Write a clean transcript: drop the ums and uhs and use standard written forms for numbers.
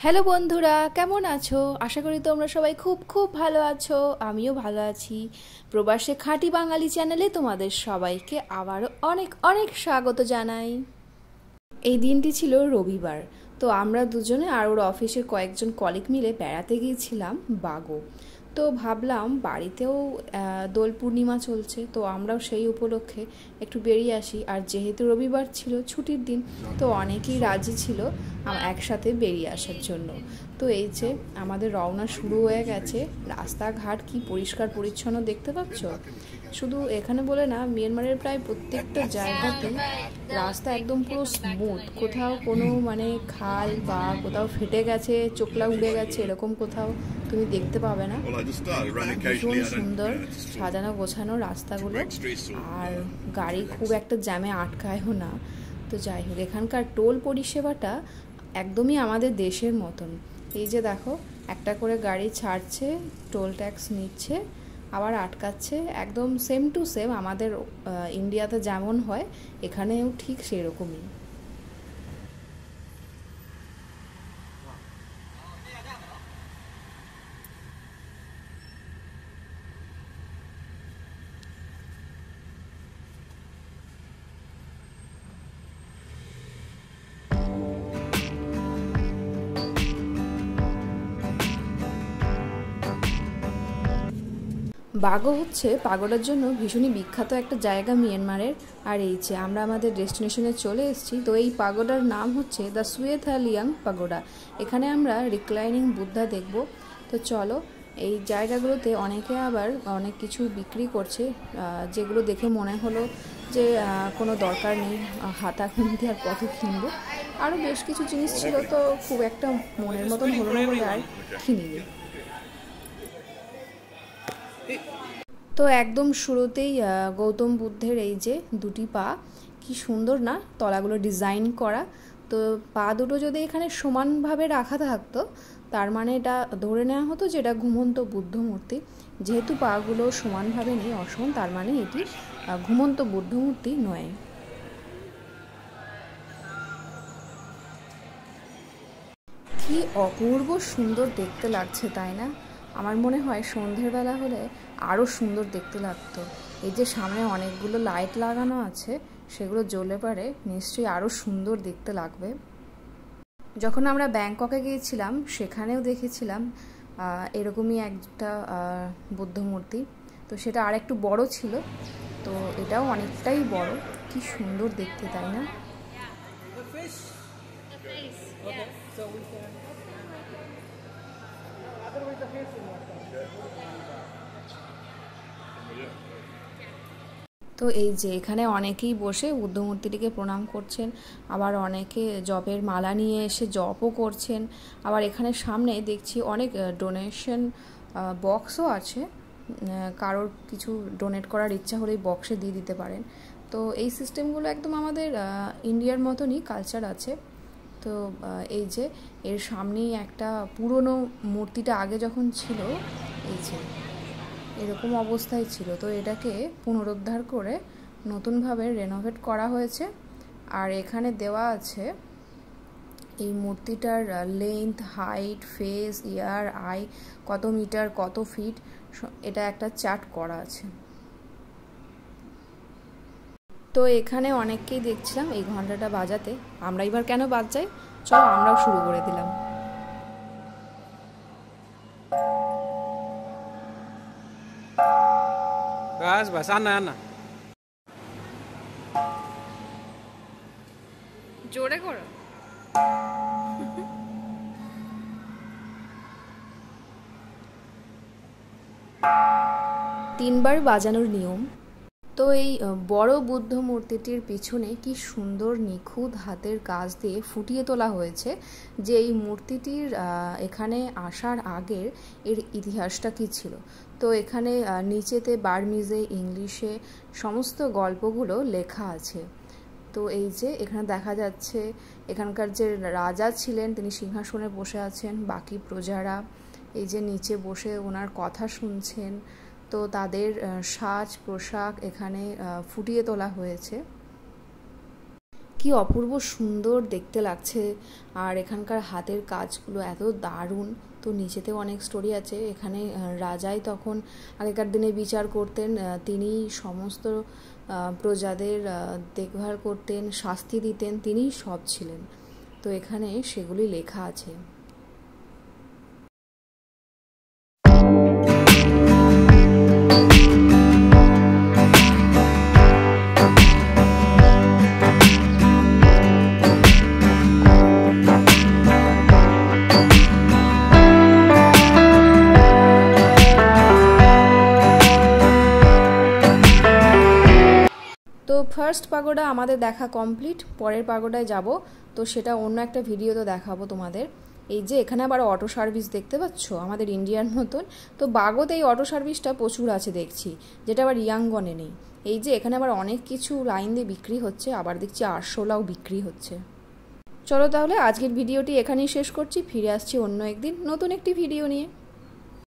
Hello বন্ধুরা, কেমন আছো? আশা করি তোমরা সবাই খুব খুব ভালো আছো। আমিও ভালো আছি। প্রবাসে খাঁটি বাঙালি চ্যানেলে তোমাদের সবাইকে আবারও অনেক অনেক স্বাগত জানাই। এই দিনটি ছিল রবিবার। তো আমরা দুজনে আর ওর অফিসের কয়েকজন কলিগ মিলে বেড়াতে গিয়েছিলাম বাগো। তো ভাবলাম বাড়িতেও দোল পূর্ণিমা চলছে, তো আমরাও সেই উপলক্ষে একটু বেরিয়ে আসি। আর যেহেতু রবিবার ছিল, ছুটির দিন, তো অনেকেই রাজি ছিল একসাথে বেরিয়ে আসার জন্য। তো এই যে আমাদের রওনা শুরু হয়ে গেছে। রাস্তাঘাট কি পরিষ্কার পরিচ্ছন্ন দেখতে পাচ্ছ। শুধু এখানে বলে না, মিয়ানমারের প্রায় প্রত্যেকটা জায়গাতে রাস্তা একদম পুরো স্মুথ। কোথাও কোনো খাল বা কোথাও ফেটে গেছে, চোখলা উড়ে গেছে, এরকম কোথাও তুমি দেখতে পাবে না। ভীষণ সুন্দর সাজানো গোছানো রাস্তাগুলো, আর গাড়ি খুব একটা জ্যামে আটকায়ও না। তো যাই হোক, এখানকার টোল পরিষেবাটা একদমই আমাদের দেশের মতন। এই যে দেখো, একটা করে গাড়ি ছাড়ছে, টোল ট্যাক্স নিচ্ছে, আবার আটকাচ্ছে। একদম সেম টু সেম আমাদের ইন্ডিয়াতে যেমন হয়, এখানেও ঠিক সেরকমই। বাগো হচ্ছে পাগোডার জন্য ভীষণই বিখ্যাত একটা জায়গা মিয়ানমারের। আর এই যে আমরা আমাদের ডেস্টিনেশনে চলে এসেছি। তো এই পাগোডার নাম হচ্ছে দ্য সুয়েথালিয়াং পাগোডা। এখানে আমরা রিক্লাইনিং বুদ্ধা দেখব। তো চলো, এই জায়গাগুলোতে অনেকে আবার অনেক কিছু বিক্রি করছে, যেগুলো দেখে মনে হলো যে কোনো দরকার নেই, হাতা খুন্তি আর কত কিনবো। আরও বেশ কিছু জিনিস ছিল, তো খুব একটা মনের মতন হলো না বলে আর কিনিনি। তো একদম শুরুতেই গৌতম বুদ্ধের এই যে দুটি পা, কি সুন্দর না তলাগুলো ডিজাইন করা। তো পা দুটো যদি এখানে সমানভাবে রাখা থাকতো, তার মানে এটা ধরে নেওয়া হতো যে এটা ঘুমন্ত বুদ্ধ মূর্তি। যেহেতু পাগুলো সমানভাবে নেই, অসমান, তার মানে এটি ঘুমন্ত বুদ্ধ মূর্তি নয়। কি অপূর্ব সুন্দর দেখতে লাগছে, তাই না? আমার মনে হয় সন্ধ্যের বেলা হলে আরও সুন্দর দেখতে লাগতো। এই যে সামনে অনেকগুলো লাইট লাগানো আছে, সেগুলো জ্বলে পারে নিশ্চয়ই আরও সুন্দর দেখতে লাগবে। যখন আমরা ব্যাংককে গিয়েছিলাম, সেখানেও দেখেছিলাম এরকমই একটা বুদ্ধ মূর্তি। তো সেটা আর একটু বড় ছিল, তো এটাও অনেকটাই বড়। কি সুন্দর দেখতে, তাই না? তো এই যে এখানে অনেকেই বসে বুদ্ধ মূর্তিটিকে প্রণাম করছেন, আবার অনেকে জপের মালা নিয়ে এসে জপও করছেন। আবার এখানে সামনে দেখছি অনেক ডোনেশন বক্সও আছে। কারোর কিছু ডোনেট করার ইচ্ছা হলে এই বক্সে দিয়ে দিতে পারেন। তো এই সিস্টেমগুলো একদম আমাদের ইন্ডিয়ার মতনই কালচার আছে। তো এই যে এর সামনেই একটা পুরনো মূর্তিটা আগে যখন ছিল, এই যে এরকম অবস্থায় ছিল, তো এটাকে পুনরুদ্ধার করে নতুনভাবে রেনোভেট করা হয়েছে। আর এখানে দেওয়া আছে এই মূর্তিটার length, height, face, ear, eye, কত মিটার, কত ফিট, এটা একটা চার্ট করা আছে। তো এখানে অনেককেই দেখছিলাম এই ঘন্টাটা বাজাতে। আমরা এবার কেন বাজাই, চলো আমরাও শুরু করে দিলাম। बस बस आना आना জোরে করো। তিনবার বাজানোর নিয়ম। তো এই বড় বুদ্ধ মূর্তিটির পিছনে কি সুন্দর নিখুঁত হাতের কাজ দিয়ে ফুটিয়ে তোলা হয়েছে যে এই মূর্তিটির এখানে আসার আগের এর ইতিহাসটা কী ছিল। তো এখানে নিচেতে বার্মিজে, ইংলিশে সমস্ত গল্পগুলো লেখা আছে। তো এই যে এখানে দেখা যাচ্ছে এখানকার যে রাজা ছিলেন, তিনি সিংহাসনে বসে আছেন, বাকি প্রজারা এই যে নিচে বসে ওনার কথা শুনছেন। তো তাদের সাজ পোশাক এখানে ফুটিয়ে তোলা হয়েছে। কি অপূর্ব সুন্দর দেখতে লাগছে। আর এখানকার হাতের কাজগুলো এত দারুণ। তো নিচেতেও অনেক স্টোরি আছে। এখানে রাজাই তখন আগেকার দিনে বিচার করতেন, তিনি সমস্ত প্রজাদের দেখভাল করতেন, শাস্তি দিতেন, তিনিই সব ছিলেন। তো এখানে সেগুলি লেখা আছে। তো ফার্স্ট পাগোডা আমাদের দেখা কমপ্লিট। পরের পাগোডায় যাব, তো সেটা অন্য একটা ভিডিওতে দেখাবো তোমাদের। এই যে এখানে আবার অটো সার্ভিস দেখতে পাচ্ছ, আমাদের ইন্ডিয়ার মতন। তো বাগোতে এই অটো সার্ভিসটা প্রচুর আছে দেখছি, যেটা আবার ইয়াঙ্গনে নেই। এই যে এখানে আবার অনেক কিছু লাইন দিয়ে বিক্রি হচ্ছে, আবার দেখছি আরশোলাও বিক্রি হচ্ছে। চলো তাহলে আজকের ভিডিওটি এখানেই শেষ করছি, ফিরে আসছি অন্য একদিন নতুন একটি ভিডিও নিয়ে।